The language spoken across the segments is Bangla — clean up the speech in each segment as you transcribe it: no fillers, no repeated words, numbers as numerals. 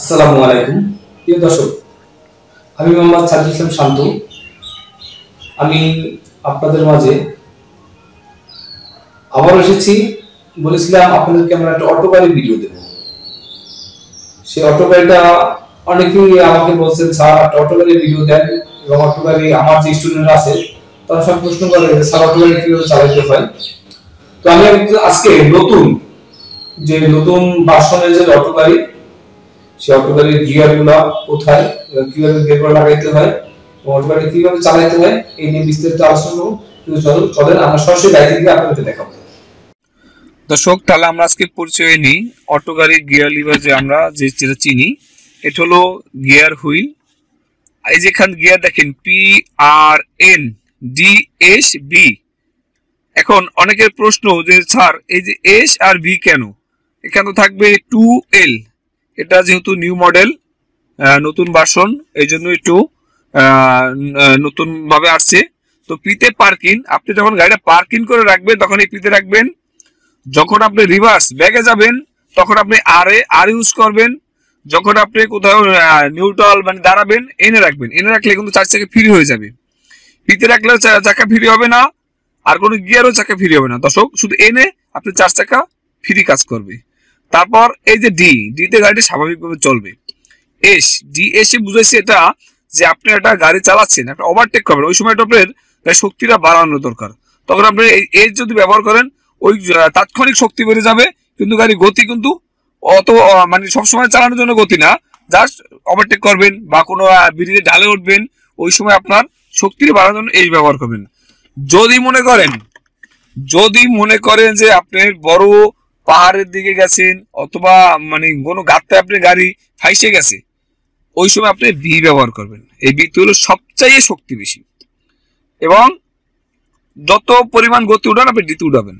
আসসালামু আলাইকুম প্রিয় দর্শক, আমি মোহাম্মদ সাজিদ ইসলাম শান্ত। আমি আপনাদের মাঝে আবার এসেছি। বলেছিলাম আপনাদেরকে আমরা একটা অটো গাড়ির ভিডিও দেব। সেই অটো গাড়িটা অনেকেই আমাকে বলছেন, স্যার একটা অটো গাড়ির ভিডিও দেন। এবং অটো গাড়ি আমার যে স্টুডেন্টরা আছে তারা সব প্রশ্ন করে যে স্যার অটো গাড়ি কিভাবে চালাতে হয়। তো আমি আজকে নতুন ভার্সনের যে অটো গাড়ি, সেই অটো গাড়ির গিয়ার গুলা কোথায়, কিভাবে গিয়ার লাগাইতে হয়, অটো গাড়ি কিভাবে চালাইতে হয়, এই নিয়ে বিস্তারিত আলোচনা করব। চলেন আমরা সরাসরি গাড়ি থেকে আপনাদের দেখাবো। দর্শক, তাহলে আমরা আজকে পরিচয় নিই অটো গাড়ির গিয়ার লিভার। যে আমরা যেটা চিনি, এটা হলো গিয়ার হুইল। এই যেখানে গিয়ার দেখেন PRNDSB। এখন অনেকের প্রশ্ন যে স্যার এই যে এস আর বি কেন, এখানে তো থাকবে 2L। এটা যেহেতু নিউ মডেল, নতুন ভার্সন, এই জন্য একটু নতুন ভাবে আসছে। তো পিতে পার্কিং, আপনি যখন গাড়িটা পার্কিং করে রাখবেন তখন এই পিতে রাখবেন। যখন আপনি রিভার্স ব্যাকে যাবেন তখন আপনি আর ইউজ করবেন। যখন আপনি কোথাও নিউট্রাল মানে দাঁড়াবেন এনে রাখবেন। এনে রাখলে কিন্তু চার চাকা ফ্রি হয়ে যাবে। পিতে রাখলেও চাকা ফ্রি হবে না, আর কোনো গিয়ারও চাকা ফ্রি হবে না। দর্শক, শুধু এনে আপনি চার চাকা ফ্রি কাজ করবে। তারপর এই যে ডিতে গাড়িটি স্বাভাবিকভাবে চলবে। এস বুঝাইছে এটা যে আপনি একটা গাড়ি চালাচ্ছেন, একটা ওভারটেক করবেন, ওই সময়টা আপনার শক্তিটা বাড়ানো দরকার। তখন আপনি এই যদি ব্যবহার করেন ওই তাৎক্ষণিক শক্তি বেড়ে যাবে, কিন্তু গাড়ি গতি কিন্তু অত মানে সবসময় চালানোর জন্য গতি না, জাস্ট ওভারটেক করবেন বা কোনো ব্রিজে ঢালে উঠবেন, ওই সময় আপনার শক্তি বাড়ানোর জন্য এই ব্যবহার করবেন। যদি মনে করেন যে আপনার বড় পাহাড়ের দিকে গেছেন অথবা মানে কোনো গাতে আপনার গাড়ি ফাইসে গেছে, ওই সময় আপনি বি ব্যবহার করবেন। এই বিতে হলো সবচাইতে শক্তি বেশি, এবং যত পরিমাণ গতি উঠান আপনি ডিতে উঠাবেন,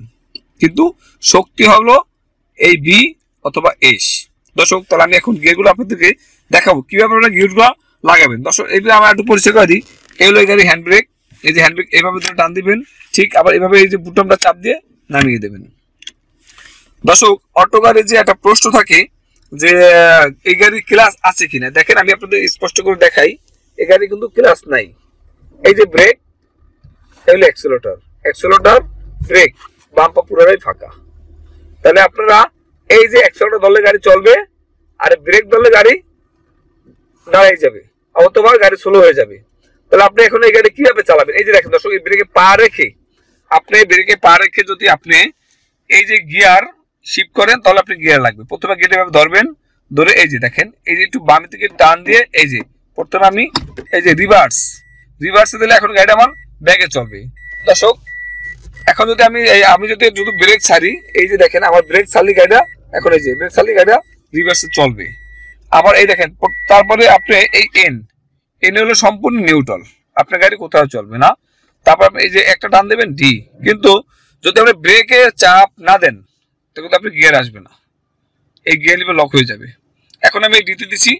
কিন্তু শক্তি হলো এই বি অথবা এস। দর্শক, তাহলে আমি এখন গিয়ারগুলো আপনাদেরকে দেখাবো কিভাবে আপনারা গিয়ারগুলো লাগাবেন। দর্শক, এইভাবে আমরা একটু পরিচয় করে দিই। এই হলো এই গাড়ি হ্যান্ড ব্রেক। এই যে হ্যান্ড ব্রেক এইভাবে ধরে টান দিবেন, ঠিক আবার এইভাবে এই যে বুটামটা চাপ দিয়ে নামিয়ে দেবেন। দর্শক, অটো গাড়ির যে একটা প্রশ্ন থাকে যে এই গাড়ির ক্লাস আছে কিনা, দেখেন আমি আপনাদের স্পষ্ট করে দেখাই। এই গাড়ি কিন্তু ক্লাস নাই। এই যে ব্রেক, এই হলো অ্যাক্সেলেটর, ব্রেক, বাম্পা পুরোটাই ফাঁকা। তাহলে আপনারা এই যে অ্যাক্সেলেটর ধরলে গাড়ি চলবে, আর ব্রেক ধরলে গাড়ি দাঁড়াই যাবে অথবা গাড়ি স্লো হয়ে যাবে। তাহলে আপনি এখন এই গাড়ি কিভাবে চালাবেন? এই যে দেখেন দর্শক, এই ব্রেকে পা রেখে যদি আপনি এই যে গিয়ার শিফট করেন তাহলে আপনি গিয়ার লাগবে। প্রথমে গিয়ার এভাবে ধরবেন, ধরে এই যে দেখেন এই যে একটু বাম থেকে টান দিয়ে এই যে প্রথমে আমি এই যে রিভার্সে দিলে এখন গাড়িটা আমার ব্যাগে চলবে। দর্শক, এখন যদি আমি যদি ব্রেক ছাড়ি, এই যে দেখেন আমার ব্রেক ছাড়লি গাড়িটা, এখন এই যে ব্রেক ছাড়লি গাড়িটা রিভার্সে চলবে। আবার এই দেখেন, তারপরে আপনি এই এন হলো সম্পূর্ণ নিউট্রাল, আপনার গাড়ি কোথাও চলবে না। তারপর আপনি এই যে একটা টান দেবেন ডি, কিন্তু যদি আপনি ব্রেকে চাপ না দেন তখন আপনি গিয়ার আসবে না, এই গিয়ার লিভার লক হয়ে যাবে। এখন আমি ডিতে দিছি,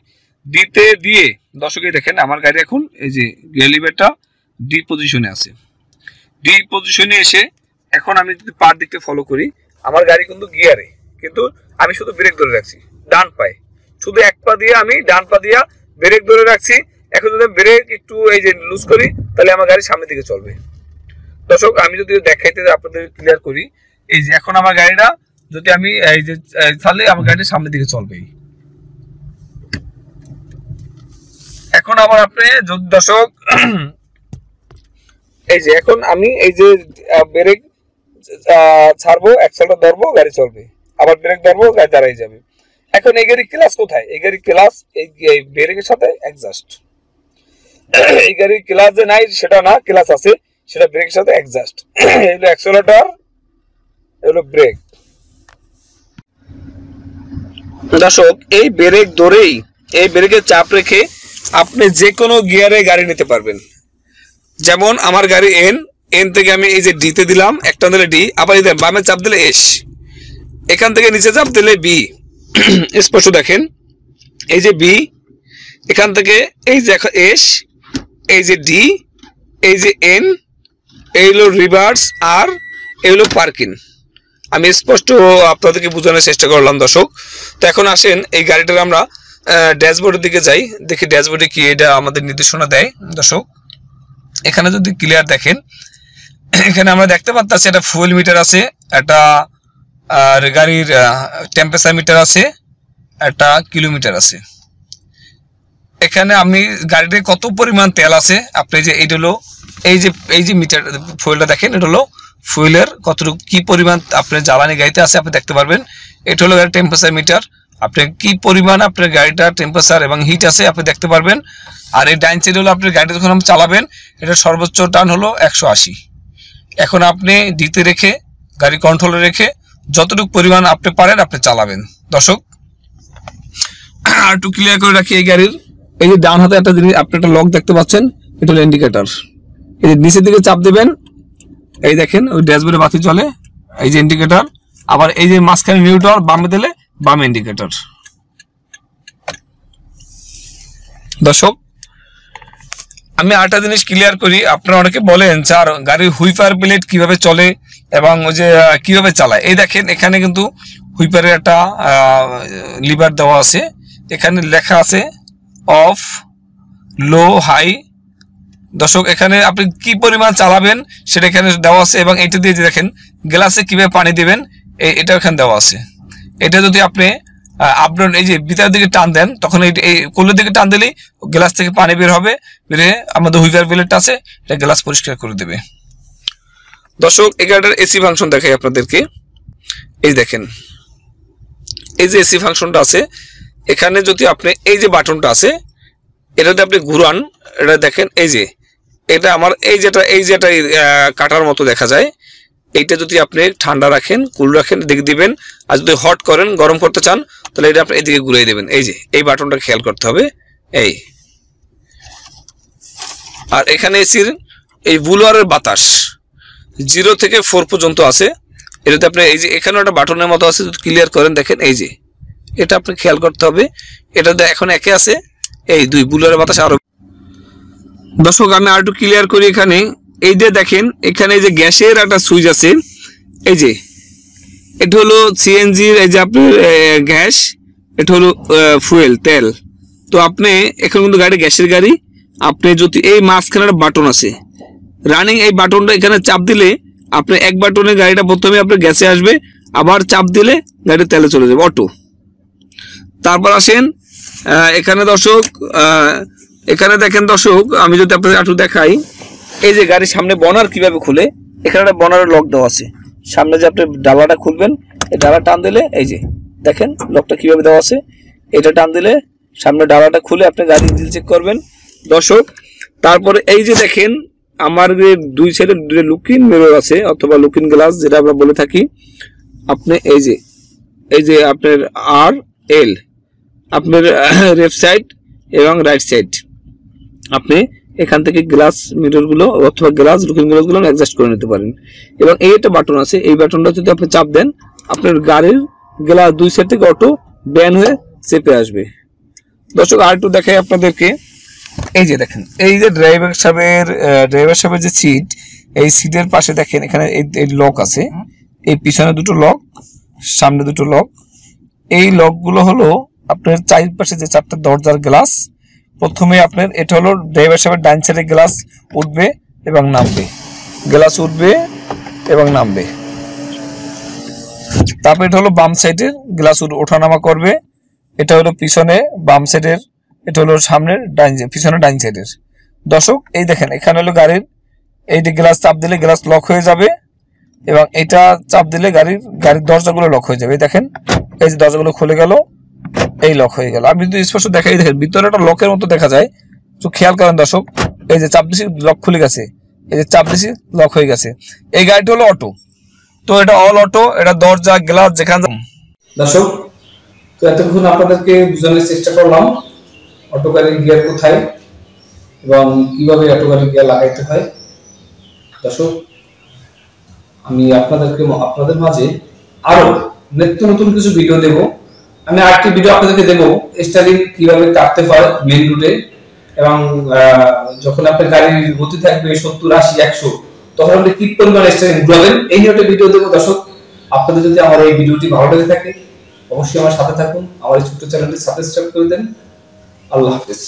ডিতে দিয়ে দর্শক দেখেন আমার গাড়ি এখন এই যে গিয়ার লিভারটা ডি পজিশনে আছে। ডি পজিশনে এসে এখন আমি যদি পার দিকটা ফলো করি, আমার গাড়ি কিন্তু গিয়ারে, কিন্তু আমি শুধু ব্রেক ধরে রাখছি ডান পায়ে, শুধু এক পা দিয়ে আমি ডান পা দিয়া ব্রেক ধরে রাখছি। এখন যদি ব্রেক একটু এই যে লুজ করি তাহলে আমার গাড়ি সামনের দিকে চলবে। দর্শক, আমি যদি দেখাইতে আপনাদের ক্লিয়ার করি, এই যে এখন আমার গাড়িটা যদি আমি এই যে ছাড়লে আমার গাড়িটা সামনের দিকে চলবে। এখন আবার আপনি যদি দর্শক এই যে এখন আমি এই যে ব্রেক ছাড়বো, অ্যাক্সেলেটর ধরবো, গাড়ি চলবে, আবার ব্রেক ধরবো, গাড়ি দাঁড়াই যাবে। এখন এই গাড়ির ক্লাস কোথায়? এই গাড়ির ক্লাস এই ব্রেকের সাথে অ্যাডজাস্ট। এই গাড়ির ক্লাস যে নাই সেটা না, ক্লাস আছে, সেটা ব্রেকের সাথে অ্যাডজাস্ট। এই হলো অ্যাক্সেলেটর, এই হলো ব্রেক। দর্শক, এই ব্রেক ধরেই এই ব্রেকের চাপ রেখে আপনি যে কোনো গিয়ারে গাড়ি নিতে পারবেন। যেমন আমার গাড়ি এন থেকে আমি এই যে ডিতে দিলাম, একটা দিলে ডি, আবার এই বামে চাপ দিলে এস, এখান থেকে নিচে চাপ দিলে বি। স্পষ্ট দেখেন, এই যে বি, এখান থেকে এই যে এস, এই যে ডি, এই যে এন, এই হলো রিভার্স, আর এই হলো পার্কিং। আমি স্পষ্ট আপনাদেরকে বোঝানোর চেষ্টা করলাম দর্শক। তো এখন আসেন এই গাড়িটার আমরা ড্যাশবোর্ডের দিকে যাই, দেখি ড্যাশবোর্ডে কি এটা আমাদের নির্দেশনা দেয়। দর্শক এখানে যদি ক্লিয়ার দেখেন, এখানে আমরা দেখতে পাচ্ছি একটা ফুয়েল মিটার আছে, একটা আর গাড়ির টেম্পারেচার মিটার আছে, একটা কিলোমিটার আছে। এখানে আমি গাড়িতে কত পরিমাণ তেল আছে, আপনি যে এইটা হলো এই যে মিটার ফুয়েলটা দেখেন, এটা হলো ফুয়েলের কতটুকু কি পরিমাণ আপনার জ্বালানি গাড়িতে আছে আপনি দেখতে পারবেন। এটা হলো গাড়ির টেম্পারেচার মিটার, আপনি কি পরিমাণ আপনার গাড়িটার টেম্পারেচার এবং হিট আছে আপনি দেখতে পারবেন। আর এই ডাইন সাইড হলো আপনার গাড়িটা যখন আপনি চালাবেন, এটা সর্বোচ্চ টান হলো 180। এখন আপনি ডিতে রেখে গাড়ি কন্ট্রোলে রেখে যতটুকু পরিমাণ আপনি পারেন আপনি চালাবেন। দর্শক আর একটু ক্লিয়ার করে রাখি, এই গাড়ির এই যে ডান হাতে একটা জিনিস আপনি একটা লক দেখতে পাচ্ছেন, এটা হলো ইন্ডিকেটর। এই যে নিচের দিকে চাপ দেবেন, এই দেখেন ওই ড্যাশবোর্ডে বাতি চলে, এই যে ইন্ডিকেটর। আবার এই যে মাঝখানে নিউট্রাল, বামে দিলে বাম ইন্ডিকেটর। দর্শক আমি আরেকটা জিনিস ক্লিয়ার করি, আপনারা অনেকে বলেন স্যার গাড়ির হুইপার প্লেট কিভাবে চলে এবং ওই যে কিভাবে চালায়। এই দেখেন এখানে কিন্তু হুইপারের একটা লিভার দেওয়া আছে, এখানে লেখা আছে অফ, লো, হাই। দর্শক এখানে আপনি কি পরিমাণ চালাবেন সেটা এখানে দেওয়া আছে, এবং এটা দিয়ে যে দেখেন গ্লাসে কিভাবে পানি দিবেন এটা এখানে দেওয়া আছে। এটা যদি আপনি আপনার এই যে ভিতরের দিকে টান দেন, তখন এই কোলের দিকে টান দিলেই গ্লাস থেকে পানি বের হবে, বেরে আমাদের হুইপার প্লেটটা আছে এটা গ্লাস পরিষ্কার করে দেবে। দর্শক এই গাড়িটার এসি ফাংশন দেখাই আপনাদেরকে। এই দেখেন এই যে এসি ফাংশনটা আছে, এখানে যদি আপনি এই যে বাটনটা আছে এটাতে আপনি ঘুরান, এটা দেখেন এই যে এটা আমার এই যেটা কাটার মতো দেখা যায়, এইটা যদি আপনি ঠান্ডা রাখেন কুল রাখেন দেখে দিবেন। আর যদি হট করেন গরম করতে চান তাহলে এটা আপনি এদিকে ঘুরিয়ে দেবেন। এই যে এই বাটনটা খেয়াল করতে হবে। এই আর এখানে এসির এই বুলোয়ারের বাতাস 0 থেকে 4 পর্যন্ত আছে। এটাতে আপনি এই যে এখানে একটা বাটনের মতো আছে, যদি ক্লিয়ার করেন দেখেন এই যে এটা আপনি খেয়াল করতে হবে। এটাতে এখন একে আছে এই 2 বুলোয়ারের বাতাস আরো। দর্শক আমি আর একটু ক্লিয়ার করি, এখানে এই যে দেখেন এখানে এই যে গ্যাসের একটা সুইচ আছে, এই যে এটা হলো সিএনজির এই যে আপনার গ্যাস, এটা হলো ফুয়েল তেল। তো আপনি এখন কিন্তু গাড়ি গ্যাসের গাড়ি, আপনি যদি এই মাঝখানে একটা বাটন আছে রানিং, এই বাটনটা এখানে চাপ দিলে আপনি এক বাটনে গাড়িটা প্রথমে আপনার গ্যাসে আসবে, আবার চাপ দিলে গাড়ি তেলে চলে যাবে অটো। তারপর আসেন এখানে দর্শক, এখানে দেখেন দর্শক আমি যদি আপনাদের একটু দেখাই, এই যে গাড়ির সামনে বনার কিভাবে খুলে, এখানে একটা বনারের লক দেওয়া আছে। সামনে যে আপনি ডালাটা খুলবেন, এই ডালা টান দিলে এই যে দেখেন লকটা কিভাবে দেওয়া আছে, এটা টান দিলে সামনে ডালাটা খুলে আপনি গাড়ি ডিটেল চেক করবেন। দর্শক তারপরে এই যে দেখেন আমার যে 2 সাইডে 2 লুকিং মিরর আছে অথবা লুকিং গ্লাস যেটা আমরা বলে থাকি। আপনি এই যে আপনার আর এল আপনার লেফট সাইড এবং রাইট সাইড, আপনি এখান থেকে গ্লাস মিরর গুলো অথবা গ্লাস লুকিং গ্লাস গুলো অ্যাডজাস্ট করে নিতে পারেন। এবং এই একটা বাটন আছে, এই বাটনটা যদি আপনি চাপ দেন আপনার গাড়ির গ্লাস 2 সাইড থেকে অটো ব্যান হয়ে চেপে আসবে। দর্শক আর একটু দেখাই আপনাদেরকে, এই যে দেখেন এই যে ড্রাইভার সাহেবের যে সিট, এই সিটের পাশে দেখেন এখানে এই লক আছে, এই পিছনে 2টো লক, সামনে 2টো লক। এই লকগুলো হলো আপনার চারপাশে যে 4টা দরজার গ্লাস। প্রথমে আপনার এটা হলো ড্রাইভার সাহেবের ডান সাইডে গ্লাস উঠবে এবং নামবে, গ্লাস উঠবে এবং নামবে। তারপর এটা হলো বাম সাইডের গ্লাস ওঠানামা করবে, এটা হলো পিছনে বাম সাইডের, এটা হলো সামনের পিছনে ডাইন সাইডের। দর্শক এই দেখেন এখানে হলো গাড়ির এই গ্লাস চাপ দিলে গ্লাস লক হয়ে যাবে, এবং এটা চাপ দিলে গাড়ির দরজাগুলো লক হয়ে যাবে। দেখেন এই যে দরজাগুলো খুলে গেল, এই লক হয়ে গেল। আমি যদি স্পষ্ট দেখাই, দেখেন ভিতরে একটা লকের মতো দেখা যায়, তো খেয়াল করেন দর্শক, এই যে চাপ দিছি লক খুলে গেছে, এই যে চাপ দিছি লক হয়ে গেছে। এই গাড়িটা হলো অটো, তো এটা অল অটো, এটা দরজা গ্লাস যেখানে। দর্শক তো এতক্ষণ আপনাদেরকে বোঝানোর চেষ্টা করলাম অটো গাড়ির গিয়ার কোথায় এবং কিভাবে অটো গাড়ির গিয়ার লাগাইতে হয়। দর্শক আমি আপনাদের মাঝে আরো নিত্য নতুন কিছু ভিডিও দেব। আমি আরেকটি ভিডিও আপনাদেরকে দেব স্টারিং কিভাবে কাটতে হয় মেইন রুটে, এবং যখন আপনার গাড়ির গতি থাকবে 70, 80, 100 তখন আপনি কি পরিমাণ স্টারিং ঘুরাবেন এই নিয়ে একটা ভিডিও দেব। দর্শক আপনাদের যদি আমার এই ভিডিওটি ভালো লেগে থাকে অবশ্যই আমার সাথে থাকুন, আমার এই ছোট্ট চ্যানেলটি সাবস্ক্রাইব করে দেন। আল্লাহ হাফেজ।